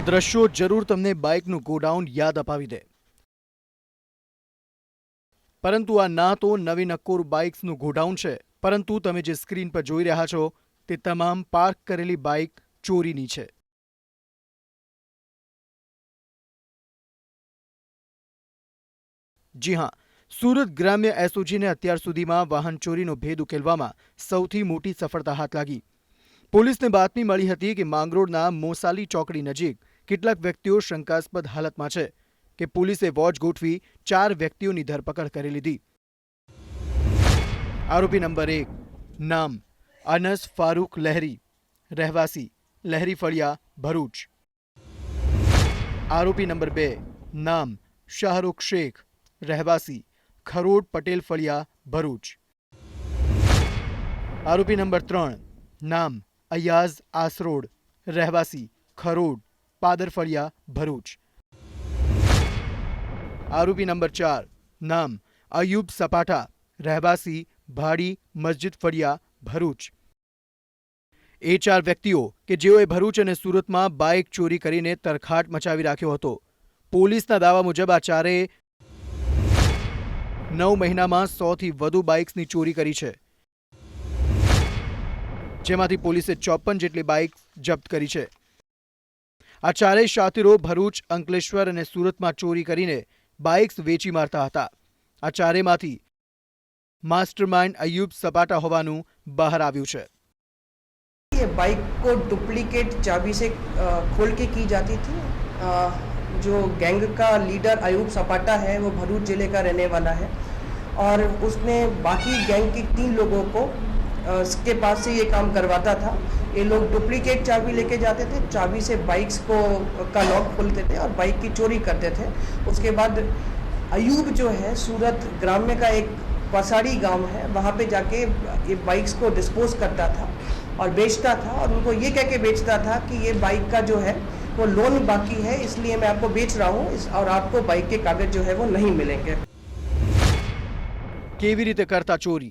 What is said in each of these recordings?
દ્રશ્યો જરૂર તમને બાઇકનું ગોડાઉન યાદ અપાવી દે, પરંતુ આ ના તો નવી નક્કોર બાઇક્સનું ગોડાઉન છે, પરંતુ તમે જે સ્ક્રીન પર જોઈ રહ્યા છો તે તમામ પાર્ક કરેલી બાઇક ચોરીની છે. જી હા, સુરત ગ્રામ્ય એસઓજીને અત્યાર સુધીમાં વાહન ચોરીનો ભેદ ઉકેલવામાં સૌથી મોટી સફળતા હાથ લાગી. પોલીસને બાતમી મળી હતી કે માંગરોળના મોસાલી ચોકડી નજીક કેટલાક વ્યક્તિઓ શંકાસ્પદ હાલતમાં છે કે પોલીસે વોચ ગોઠવી 4 વ્યક્તિઓની ધરપકડ કરી લીધી. આરોપી નંબર 1, નામ અનસ ફારૂક લહેરી, રહેવાસી લહેરી ફળિયા, ભરૂચ. આરોપી નંબર 2, નામ શાહરુખ શેખ, રહેવાસી ખરોડ પટેલ ફળિયા, ભરૂચ. આરોપી નંબર 3, નામ અયાઝ આસરોડ, રહેવાસી ખરોડ પાદર ફળિયા, ભરૂચ. આરોપી નંબર 4, નામ અયુબ સપાટા, રહેવાસી ભાડી મસ્જિદ ફળિયા, ભરૂચ. એ 4 વ્યક્તિઓ કે જેઓએ ભરૂચ અને સુરતમાં બાઇક ચોરી કરીને તરખાટ મચાવી રાખ્યો હતો. પોલીસના દાવા મુજબ આ ચારેય 9 મહિનામાં 100થી વધુ બાઇક્સની ચોરી કરી છે, જેમાંથી પોલીસે 54 જેટલી બાઇક જપ્ત કરી છે. આ ચારેય શાતિરો ભરૂચ, અંકલેશ્વર અને સુરતમાં ચોરી કરીને બાઇક્સ વેચી મારતા હતા. આ ચારેયમાંથી मास्टरमाइंड अयूब सपाटा होवानुं बहार आव्युं छे. ये बाइक को डुप्लीकेट चाबी से खोल के की जाती थी. जो गैंग का लीडर अयूब सपाटा है वो भरूच जिले का रहने वाला है और उसने बाकी गैंग के 3 लोगों को उसके पास से ये काम करवाता था. ये लोग डुप्लीकेट चाबी लेके जाते थे, चाबी से बाइक्स को का लॉक खोलते थे और बाइक की चोरी करते थे. उसके बाद अयूब जो है सूरत ग्राम्य का एक पसाड़ी गांव है, वहाँ पे जाके ये बाइक्स को डिस्पोज करता था और बेचता था और उनको ये कह के बेचता था कि ये बाइक का जो है वो लोन बाकी है, इसलिए मैं आपको बेच रहा हूँ और आपको बाइक के कागज जो है वो नहीं मिलेंगे. केवी रीते करता चोरी?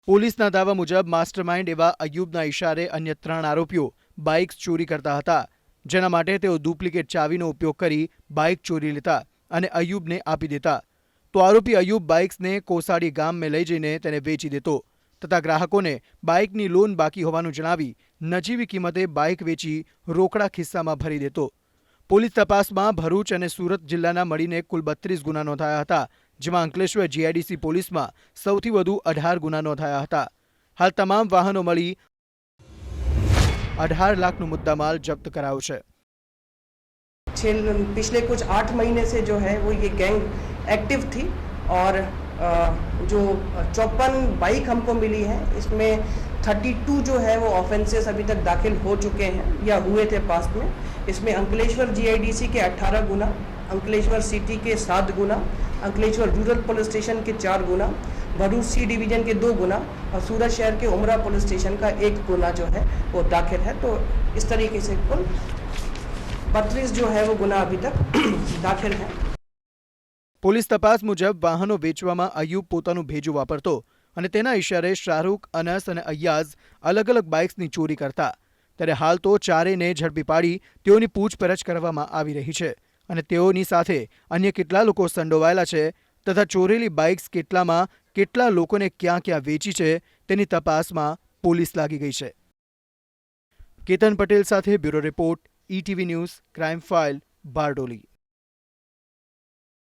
पोलीसना दावा मुजब मास्टरमाइंड एवा अयूबना इशारे अन्य 3 आरोपीओ बाइक्स चोरी करता हता, जेना माटे तेओ डुप्लीकेट चावीनो उपयोग करी बाइक चोरी लेता अने अयूबने आपी देता. तो आरोपी अयूब बाइक्स ने कोसाड़ी गाम में लई जईने तेने वेची देतो तथा ग्राहकोने बाइकनी लोन बाकी होवानुं जणावी नजीवी किंमते बाइक वेची रोकड़ा खिस्सामां भरी देतो. पोलीस तपासमां भरूच अने सूरत जिल्लाना मळीने कुल 32 गुना नोंधाया हता, जेमां अंकलेश्वर जीआईडीसी पोलीसमां सौथी वधु 18 गुना नोंधाया हता. हाल तमाम वाहनो मळी 18 लाखनो मुद्दामाल जप्त करायो छे. पिछले कुछ 8 महीने से जो है वो ये गैंग एक्टिव थी और जो 54 बाइक हमको मिली है, इसमें 32 जो है वो ऑफेंसेस अभी तक दाखिल हो चुके हैं या हुए थे पास्ट में. इसमें अंकलेश्वर जीआईडीसी के 18 गुना, अंकलेश्वर सिटी के 7 गुना, अंकलेश्वर रूरल पुलिस स्टेशन के 4 गुना, भरूच सी डिवीजन के 2 गुना और सूरत शहर के उमरा पुलिस स्टेशन का 1 गुना जो है वो दाखिल है. तो इस तरीके से कुल 32 जो है वो गुना अभी तक दाखिल है. पोलीस तपास मुजब वाहनो वेचवामां अयूब पोतानुं भेजू वापरतो अने तेना इशारे शाहरुख, अनस अने अय्याज अलग अलग बाइक्सनी चोरी करता. त्यारे हाल तो चारेयने झड़पी पाड़ी तेओनी पूछपरछ करवामां आवी रही छे अने तेओनी साथे अन्य केटला लोको संडोवायेला छे तथा चोरेली बाइक्स केटलामां केटला लोकोने क्यां क्यां वेची छे तेनी तपासमां पोलीस लागी गई छे. केतन पटेल साथे bureau report, ETV news, crime file, Bardoli.